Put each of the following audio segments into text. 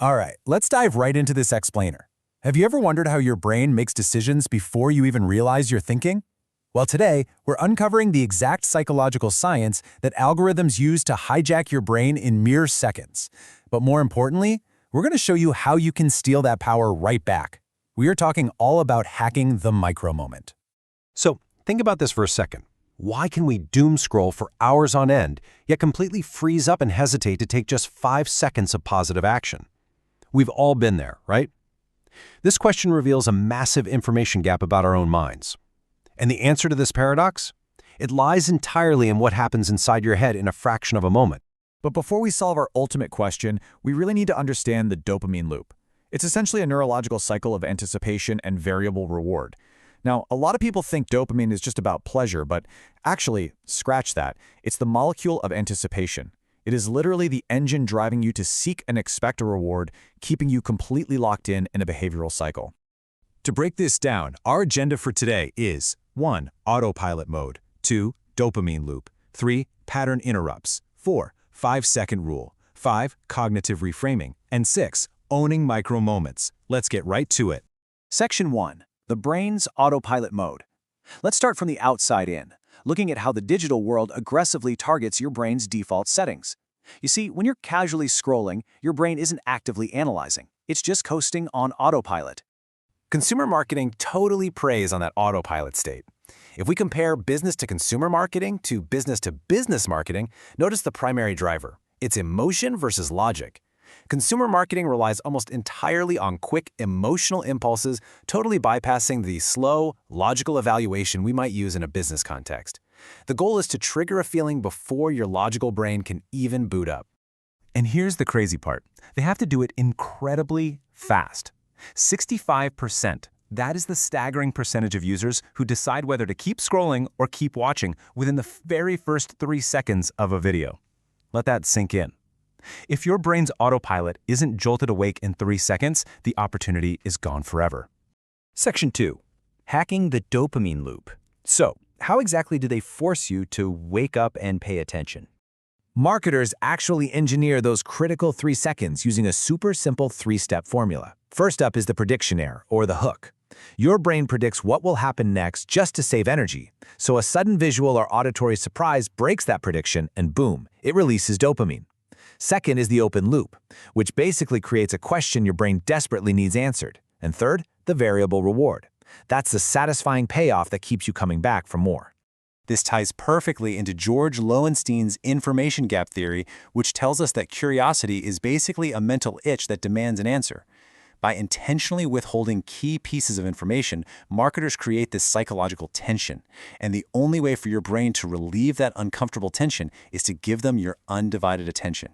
All right, let's dive right into this explainer. Have you ever wondered how your brain makes decisions before you even realize you're thinking? Well, today, we're uncovering the exact psychological science that algorithms use to hijack your brain in mere seconds. But more importantly, we're going to show you how you can steal that power right back. We are talking all about hacking the micro-moment. So, think about this for a second. Why can we doom scroll for hours on end, yet completely freeze up and hesitate to take just 5 seconds of positive action? We've all been there, right? This question reveals a massive information gap about our own minds. And the answer to this paradox? It lies entirely in what happens inside your head in a fraction of a moment. But before we solve our ultimate question, we really need to understand the dopamine loop. It's essentially a neurological cycle of anticipation and variable reward. Now, a lot of people think dopamine is just about pleasure, but actually, scratch that. It's the molecule of anticipation. It is literally the engine driving you to seek and expect a reward, keeping you completely locked in a behavioral cycle. To break this down, our agenda for today is 1. Autopilot mode, 2. Dopamine loop, 3. Pattern interrupts, 4. 5-second rule, 5. Cognitive reframing, and 6. Owning micro moments. Let's get right to it. Section 1. The brain's autopilot mode. Let's start from the outside in, looking at how the digital world aggressively targets your brain's default settings. You see, when you're casually scrolling, your brain isn't actively analyzing. It's just coasting on autopilot. Consumer marketing totally preys on that autopilot state. If we compare business to consumer marketing to business marketing, notice the primary driver. It's emotion versus logic. Consumer marketing relies almost entirely on quick, emotional impulses, totally bypassing the slow, logical evaluation we might use in a business context. The goal is to trigger a feeling before your logical brain can even boot up. And here's the crazy part. They have to do it incredibly fast. 65%. That is the staggering percentage of users who decide whether to keep scrolling or keep watching within the very first 3 seconds of a video. Let that sink in. If your brain's autopilot isn't jolted awake in 3 seconds, the opportunity is gone forever. Section 2. Hacking the dopamine loop. So, how exactly do they force you to wake up and pay attention? Marketers actually engineer those critical 3 seconds using a super simple 3-step formula. First up is the prediction error, or the hook. Your brain predicts what will happen next just to save energy. So a sudden visual or auditory surprise breaks that prediction, and boom, it releases dopamine. Second is the open loop, which basically creates a question your brain desperately needs answered. And third, the variable reward. That's the satisfying payoff that keeps you coming back for more. This ties perfectly into George Loewenstein's information gap theory, which tells us that curiosity is basically a mental itch that demands an answer. By intentionally withholding key pieces of information, marketers create this psychological tension. And the only way for your brain to relieve that uncomfortable tension is to give them your undivided attention.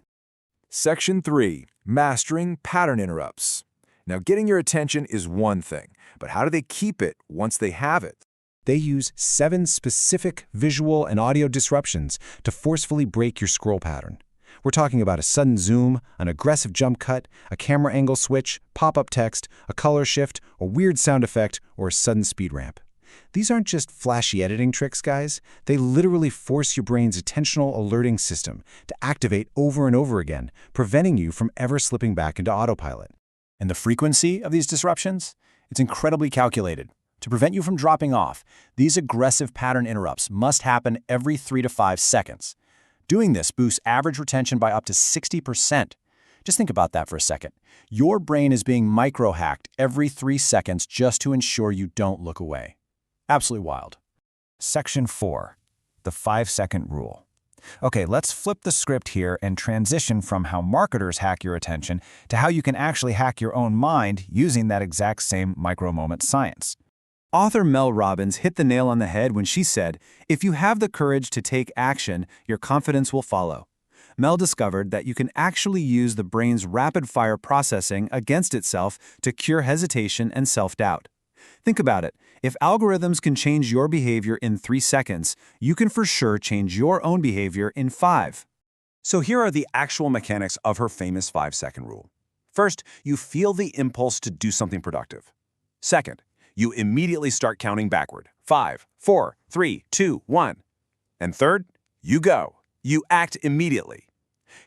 Section 3. Mastering pattern interrupts. Now, getting your attention is one thing, but how do they keep it once they have it? They use 7 specific visual and audio disruptions to forcefully break your scroll pattern. We're talking about a sudden zoom, an aggressive jump cut, a camera angle switch, pop-up text, a color shift, a weird sound effect, or a sudden speed ramp. These aren't just flashy editing tricks, guys. They literally force your brain's attentional alerting system to activate over and over again, preventing you from ever slipping back into autopilot. And the frequency of these disruptions? It's incredibly calculated. To prevent you from dropping off, these aggressive pattern interrupts must happen every 3 to 5 seconds. Doing this boosts average retention by up to 60%. Just think about that for a second. Your brain is being micro-hacked every 3 seconds just to ensure you don't look away. Absolutely wild. Section 4. The 5-second rule. Okay, let's flip the script here and transition from how marketers hack your attention to how you can actually hack your own mind using that exact same micro-moment science. Author Mel Robbins hit the nail on the head when she said, "If you have the courage to take action, your confidence will follow." Mel discovered that you can actually use the brain's rapid-fire processing against itself to cure hesitation and self-doubt. Think about it. If algorithms can change your behavior in 3 seconds, you can for sure change your own behavior in 5. So here are the actual mechanics of her famous 5-second rule. First, you feel the impulse to do something productive. Second, you immediately start counting backward. 5, 4, 3, 2, 1. And third, you go. You act immediately.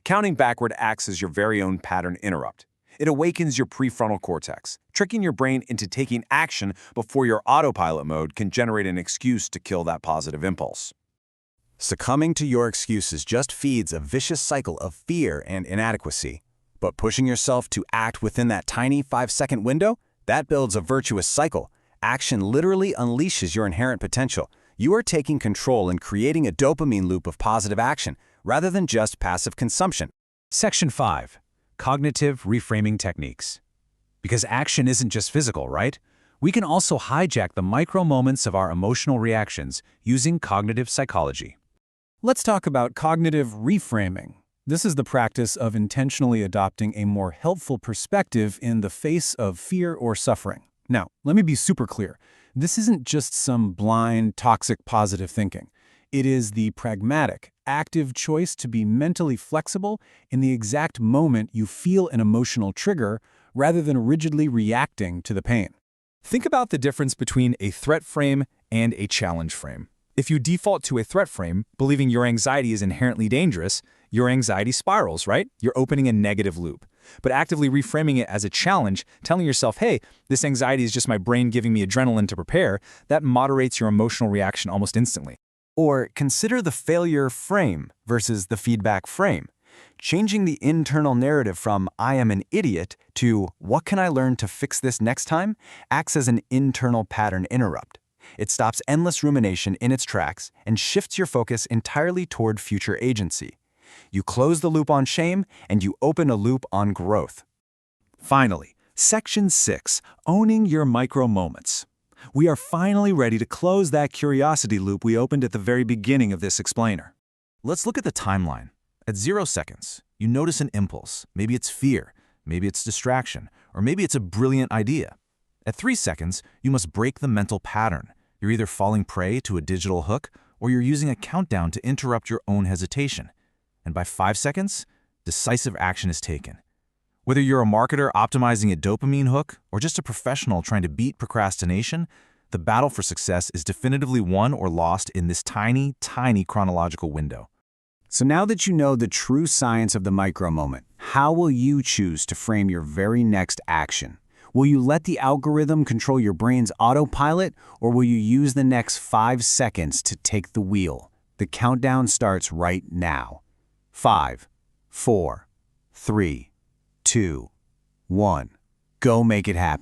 Counting backward acts as your very own pattern interrupt. It awakens your prefrontal cortex, tricking your brain into taking action before your autopilot mode can generate an excuse to kill that positive impulse. Succumbing to your excuses just feeds a vicious cycle of fear and inadequacy. But pushing yourself to act within that tiny 5-second window, that builds a virtuous cycle. Action literally unleashes your inherent potential. You are taking control and creating a dopamine loop of positive action, rather than just passive consumption. Section 5. Cognitive reframing techniques. Because action isn't just physical, right? We can also hijack the micro moments of our emotional reactions using cognitive psychology. Let's talk about cognitive reframing. This is the practice of intentionally adopting a more helpful perspective in the face of fear or suffering. Now, let me be super clear. This isn't just some blind, toxic positive thinking. It is the pragmatic, active choice to be mentally flexible in the exact moment you feel an emotional trigger rather than rigidly reacting to the pain. Think about the difference between a threat frame and a challenge frame. If you default to a threat frame, believing your anxiety is inherently dangerous, your anxiety spirals, right? You're opening a negative loop. But actively reframing it as a challenge, telling yourself, hey, this anxiety is just my brain giving me adrenaline to prepare, that moderates your emotional reaction almost instantly. Or consider the failure frame versus the feedback frame. Changing the internal narrative from I am an idiot to what can I learn to fix this next time acts as an internal pattern interrupt. It stops endless rumination in its tracks and shifts your focus entirely toward future agency. You close the loop on shame and you open a loop on growth. Finally, Section 6, Owning Your Micro Moments. We are finally ready to close that curiosity loop we opened at the very beginning of this explainer. Let's look at the timeline. At 0 seconds, you notice an impulse. Maybe it's fear, maybe it's distraction, or maybe it's a brilliant idea. At 3 seconds, you must break the mental pattern. You're either falling prey to a digital hook, or you're using a countdown to interrupt your own hesitation. And by 5 seconds, decisive action is taken. Whether you're a marketer optimizing a dopamine hook or just a professional trying to beat procrastination, the battle for success is definitively won or lost in this tiny, tiny chronological window. So now that you know the true science of the micro moment, how will you choose to frame your very next action? Will you let the algorithm control your brain's autopilot, or will you use the next 5 seconds to take the wheel? The countdown starts right now. 5, 4, 3, 2, 1. Go make it happen.